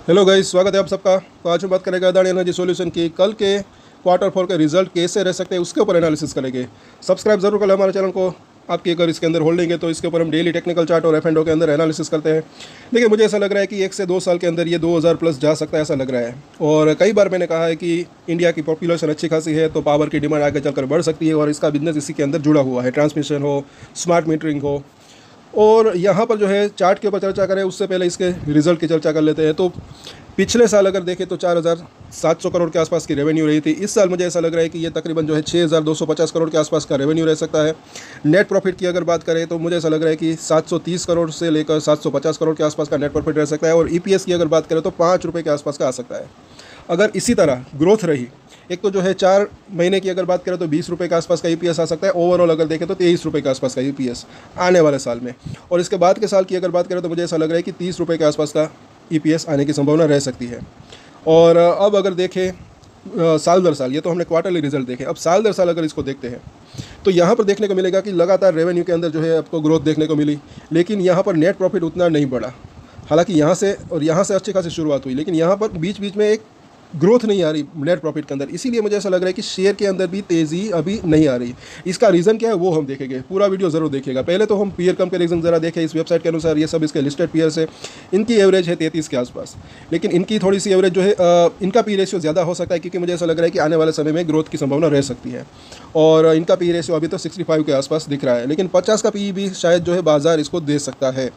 Hello guys, स्वागत है आप सबका। तो आज हम बात करेंगे अदानी एनर्जी सॉल्यूशन की कल के क्वार्टर फोर के रिजल्ट कैसे रह सकते हैं उसके ऊपर एनालिसिस करेंगे। सब्सक्राइब जरूर करें हमारे चैनल को। आपकी अगर इसके अंदर होल्डिंग है तो इसके ऊपर हम डेली टेक्निकल चार्ट और F&O के अंदर एनालिसिस करते हैं। देखिए, मुझे ऐसा लग रहा है कि 1 से 2 साल के अंदर ये 2000 प्लस जा सकता है, ऐसा लग रहा है। और कई बार मैंने कहा है कि इंडिया की पॉपुलेशन अच्छी खासी है तो पावर की डिमांड आगे चलकर बढ़ सकती है और इसका बिजनेस इसी के अंदर जुड़ा हुआ है, ट्रांसमिशन हो, स्मार्ट मीटरिंग हो। और यहाँ पर जो है चार्ट के ऊपर चर्चा करें उससे पहले इसके रिजल्ट की चर्चा कर लेते हैं। तो पिछले साल अगर देखें तो 4700 करोड़ के आसपास की रेवेन्यू रही थी। इस साल मुझे ऐसा लग रहा है कि ये तकरीबन जो है 6250 करोड़ के आसपास का रेवेन्यू रह सकता है। नेट प्रॉफिट की अगर बात करें तो मुझे ऐसा लग रहा है कि 730 करोड़ से लेकर 750 करोड़ के आसपास का नेट प्रॉफिट रह सकता है। और ईपीएस की अगर बात करें तो ₹5 के आसपास का आ सकता है अगर इसी तरह ग्रोथ रही। एक तो जो है 4 महीने की अगर बात करें तो ₹20 के आसपास का ईपीएस आ सकता है। ओवरऑल अगर देखें तो ₹23 के आसपास का ईपीएस आने वाले साल में। और इसके बाद के साल की अगर बात करें तो मुझे ऐसा लग रहा है कि ₹30 के आसपास का ईपीएस आने की संभावना रह सकती है। और अब अगर देखें साल दर साल, ये तो हमने क्वार्टरली रिजल्ट देखे, अब साल दर साल अगर इसको देखते हैं तो यहाँ पर देखने को मिलेगा कि लगातार रेवेन्यू के अंदर जो है आपको ग्रोथ देखने को मिली, लेकिन यहाँ पर नेट प्रॉफिट उतना नहीं बढ़ा। हालांकि यहाँ से अच्छी खासी शुरुआत हुई, लेकिन यहाँ पर बीच बीच में एक ग्रोथ नहीं आ रही नेट प्रॉफिट के अंदर। इसीलिए मुझे ऐसा लग रहा है कि शेयर के अंदर भी तेज़ी अभी नहीं आ रही। इसका रीज़न क्या है वो हम देखेंगे, पूरा वीडियो ज़रूर देखिएगा। पहले तो हम पीयर कंपैरिजन ज़रा देखें। इस वेबसाइट के अनुसार ये सब इसके लिस्टेड पीयर्स है, इनकी एवरेज है 33 के आसपास, लेकिन इनकी थोड़ी सी एवरेज जो है इनका पी रेशियो ज़्यादा हो सकता है, क्योंकि मुझे ऐसा लग रहा है कि आने वाले समय में ग्रोथ की संभावना रह सकती है। और इनका पी रेशियो अभी तो 65 के आसपास दिख रहा है, लेकिन 50 का पी भी शायद जो है बाजार इसको दे सकता है।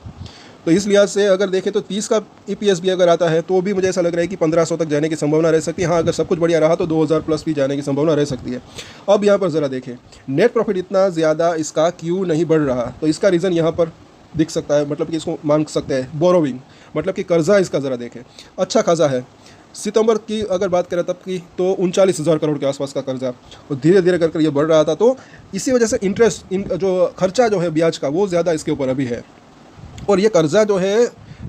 तो इस लिहाज से अगर देखें तो 30 का ईपीएस भी अगर आता है तो भी मुझे ऐसा लग रहा है कि 1500 तक जाने की संभावना रह सकती है। हाँ, अगर सब कुछ बढ़िया रहा तो 2000 प्लस भी जाने की संभावना रह सकती है। अब यहाँ पर ज़रा देखें नेट प्रॉफिट इतना ज़्यादा इसका क्यों नहीं बढ़ रहा, तो इसका रीज़न यहाँ पर दिख सकता है, मतलब कि इसको मान सकते हैं बोरोविंग, मतलब कि कर्जा इसका ज़रा देखें अच्छा खासा है। सितंबर की अगर बात करें तब की तो 39,000 करोड़ के आसपास का कर्जा, और धीरे धीरे कर ये बढ़ रहा था। तो इसी वजह से इंटरेस्ट जो खर्चा जो है ब्याज का वो ज़्यादा इसके ऊपर अभी है। और ये कर्जा जो है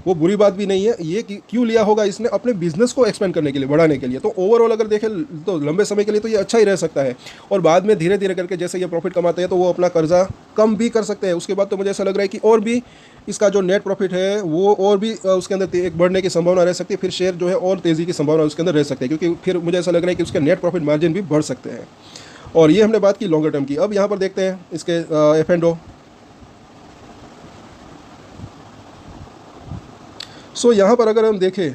वो बुरी बात भी नहीं है। ये क्यों लिया होगा इसने? अपने बिजनेस को एक्सपेंड करने के लिए, बढ़ाने के लिए। तो ओवरऑल अगर देखें तो लंबे समय के लिए तो ये अच्छा ही रह सकता है। और बाद में धीरे धीरे करके जैसे ये प्रॉफिट कमाते हैं तो वो अपना कर्जा कम भी कर सकते हैं। उसके बाद तो मुझे ऐसा लग रहा है कि और भी इसका जो नेट प्रॉफिट है वो और भी उसके अंदर एक बढ़ने की संभावना रह सकती है। फिर शेयर जो है और तेज़ी की संभावना उसके अंदर रह सकती है, क्योंकि फिर मुझे ऐसा लग रहा है कि उसके नेट प्रॉफिट मार्जिन भी बढ़ सकते हैं। और ये हमने बात की लॉन्गर टर्म की। अब यहाँ पर देखते हैं इसके F&O। सो यहाँ पर अगर हम देखें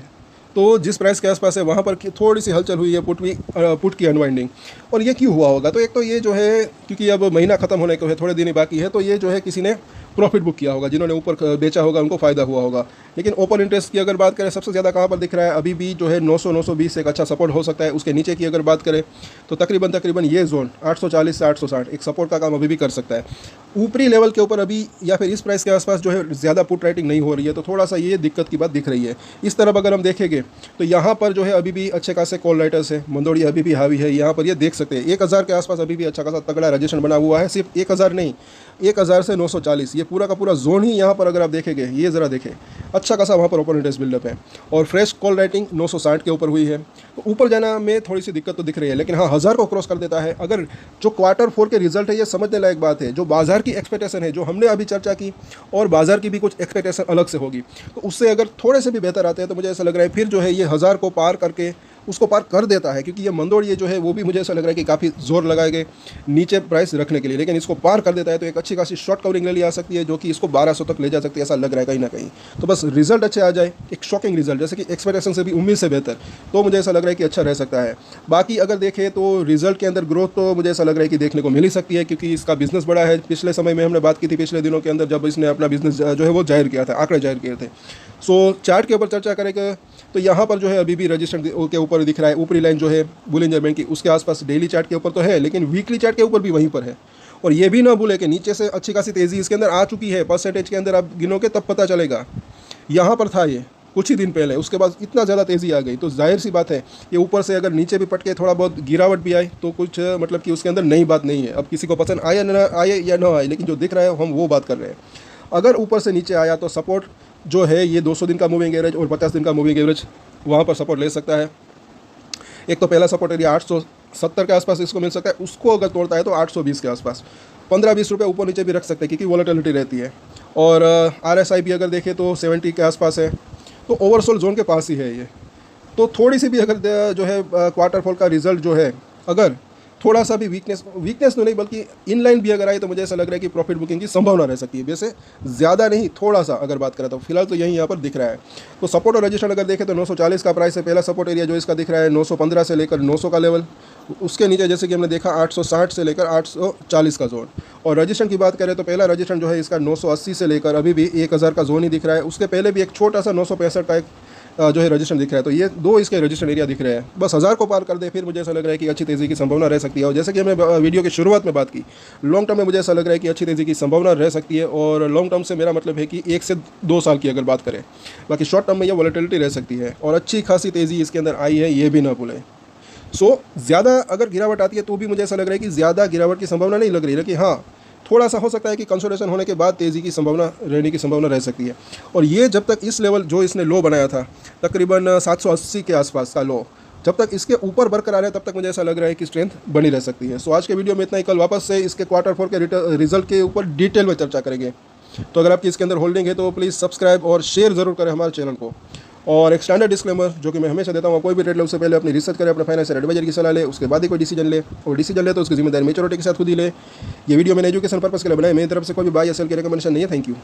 तो जिस प्राइस के आसपास है वहाँ पर थोड़ी सी हलचल हुई है पुट की अनवाइंडिंग। और ये क्यों हुआ होगा? तो एक तो ये जो है क्योंकि अब महीना ख़त्म होने को है, थोड़े दिन ही बाकी है, तो ये जो है किसी ने प्रॉफिट बुक किया होगा, जिन्होंने ऊपर बेचा होगा उनको फ़ायदा हुआ होगा। लेकिन ओपन इंटरेस्ट की अगर बात करें सबसे ज़्यादा कहाँ पर दिख रहा है अभी भी जो है 900-920 एक अच्छा सपोर्ट हो सकता है। उसके नीचे की अगर बात करें तो तकरीबन ये जोन 840 से 860 एक सपोर्ट का काम अभी भी कर सकता है। ऊपरी लेवल के ऊपर अभी या फिर इस प्राइस के आसपास जो है ज़्यादा पुट राइटिंग नहीं हो रही है, तो थोड़ा सा ये दिक्कत की बात दिख रही है। इस तरफ अगर हम देखेंगे तो यहाँ पर जो है अभी भी अच्छे खासे कॉल राइटर्स है, मंदोड़ी अभी भी हावी है। यहाँ पर ये देख सकते हैं 1000 के आसपास अभी भी अच्छा खासा तगड़ा रजिस्ट्रेशन बना हुआ है। सिर्फ 1000 नहीं, 1000 से 940 ये पूरा का पूरा जोन ही यहाँ पर अगर आप देखेंगे, ये ज़रा देखें अच्छा खासा वहाँ पर ओपन इंटरेस्ट बिल्डअप है। और फ्रेश कॉल राइटिंग 960 के ऊपर हुई है। तो ऊपर जाना में थोड़ी सी दिक्कत तो दिख रही है, लेकिन हाँ 1000 को क्रॉस कर देता है। अगर जो क्वार्टर 4 के रिजल्ट है ये समझने लायक बात है, जो बाजार की एक्सपेक्टेशन है जो हमने अभी चर्चा की और बाजार की भी कुछ एक्सपेक्टेशन अलग से होगी, तो उससे अगर थोड़े से भी बेहतर आते हैं तो मुझे ऐसा लग रहा है फिर जो है ये 1000 को पार करके उसको पार कर देता है। क्योंकि ये मंदोड़ ये जो है वो भी मुझे ऐसा लग रहा है कि काफ़ी जोर लगाएंगे नीचे प्राइस रखने के लिए, लेकिन इसको पार कर देता है तो एक अच्छी खासी शॉर्ट कवरिंग रैली आ सकती है जो कि इसको 1200 तक ले जा सकती है, ऐसा लग रहा है कहीं ना कहीं। तो बस रिजल्ट अच्छे आ जाए, एक शॉकिंग रिजल्ट जैसे कि एक्सपेक्टेशन से भी उम्मीद से बेहतर, तो मुझे ऐसा लग रहा है कि अच्छा रह सकता है। बाकी अगर देखें तो रिजल्ट के अंदर ग्रोथ तो मुझे ऐसा लग रहा है कि देखने को मिल ही सकती है, क्योंकि इसका बिजनेस बड़ा है। पिछले समय में हमने बात की थी, पिछले दिनों के अंदर जब इसने अपना बिजनेस जो है वो जाहिर किया था, आंकड़े जाहिर किए थे। सो चार्ट के ऊपर चर्चा करेंगे तो यहाँ पर जो है अभी भी रजिस्टर के ऊपर दिख रहा है। ऊपरी लाइन जो है बुलिंजर बैंड की उसके आसपास डेली चार्ट के ऊपर तो है, लेकिन वीकली चार्ट के ऊपर भी वहीं पर है। और ये भी ना भूले कि नीचे से अच्छी खासी तेज़ी इसके अंदर आ चुकी है। परसेंटेज के अंदर आप गिनोगे तब पता चलेगा। यहाँ पर था ये कुछ ही दिन पहले, उसके बाद इतना ज़्यादा तेज़ी आ गई। तो जाहिर सी बात है ये ऊपर से अगर नीचे भी पटके थोड़ा बहुत गिरावट भी आई तो कुछ मतलब कि उसके अंदर नई बात नहीं है। अब किसी को पसंद आया ना आए या ना आए, लेकिन जो दिख रहा है हम वो बात कर रहे हैं। अगर ऊपर से नीचे आया तो सपोर्ट जो है ये 200 दिन का मूविंग एवरेज और 50 दिन का मूविंग एवरेज वहाँ पर सपोर्ट ले सकता है। एक तो पहला सपोर्ट एरिया 870 के आसपास इसको मिल सकता है, उसको अगर तोड़ता है तो 820 के आसपास 15-20 रुपये ऊपर नीचे भी रख सकते हैं, क्योंकि वॉलेटिलिटी रहती है। और RSI भी अगर देखें तो 70 के आसपास है। तो ओवरसोल्ड जोन के पास ही है ये। तो थोड़ी सी भी अगर जो है क्वार्टर फॉल का रिजल्ट जो है अगर थोड़ा सा भी वीकनेस तो नहीं बल्कि इनलाइन भी अगर आए तो मुझे ऐसा लग रहा है कि प्रॉफिट बुकिंग की संभावना रह सकती है। वैसे ज़्यादा नहीं, थोड़ा सा अगर बात करें तो फिलहाल तो यही यहाँ पर दिख रहा है। तो सपोर्ट और रजिस्टेंस अगर देखें तो 940 का प्राइस है। पहला सपोर्ट एरिया जो इसका दिख रहा है 915 से लेकर 900 का लेवल। उसके नीचे जैसे कि हमने देखा 860 से लेकर 840 का जोन। और रजिस्टेंस की बात करें तो पहला रजिस्टेंस जो है इसका 980 से लेकर अभी भी 1000 का जोन ही दिख रहा है। उसके पहले भी एक छोटा सा 965 का एक जो है रजिस्ट्रेशन दिख रहा है। तो ये दो इसके रजिस्ट्रेशन एरिया दिख रहे हैं। बस 1000 को पार कर दे फिर मुझे ऐसा लग रहा है कि अच्छी तेज़ी की संभावना रह सकती है। और जैसे कि हमने वीडियो की शुरुआत में बात की, लॉन्ग टर्म में मुझे ऐसा लग रहा है कि अच्छी तेज़ी की संभावना रह सकती है। और लॉन्ग टर्म से मेरा मतलब है कि 1 से 2 साल की अगर बात करें। बाकी शॉर्ट टर्म में यह वॉलेटिलिटी रह सकती है और अच्छी खासी तेज़ी इसके अंदर आई है, ये भी ना भूलें। ज़्यादा अगर गिरावट आती है तो भी मुझे ऐसा लग रहा है कि ज़्यादा गिरावट की संभावना नहीं लग रही है, लेकिन हाँ थोड़ा सा हो सकता है कि कंसोलिडेशन होने के बाद तेज़ी की संभावना रहने की संभावना रह सकती है। और ये जब तक इस लेवल जो इसने लो बनाया था तकरीबन 780 के आसपास का लो, जब तक इसके ऊपर बरकरार है तब तक मुझे ऐसा लग रहा है कि स्ट्रेंथ बनी रह सकती है। सो आज के वीडियो में इतना ही। कल वापस से इसके क्वार्टर 4 के रिजल्ट के ऊपर डिटेल में चर्चा करेंगे। तो अगर आपकी इसके अंदर होल्डिंग है तो प्लीज़ सब्सक्राइब और शेयर ज़रूर करें हमारे चैनल को। और एक स्टैंडर्ड डिस्क्लेमर जो कि मैं हमेशा देता हूँ, कोई भी ट्रेड ले उससे पहले अपनी रिसर्च करें, अपने फाइनेंशियल एडवाइजर की सलाह ले, उसके बाद ही कोई डिसीजन ले। और डिसीजन ले तो उसकी जिम्मेदारी मेच्योरिटी के साथ खुद ही ले। ये वीडियो मैंने एजुकेशन पर्पस के लिए बनाई, मेरी तरफ से कोई भी बाय या सेल की रिकमेंडेशन नहीं है। Thank you.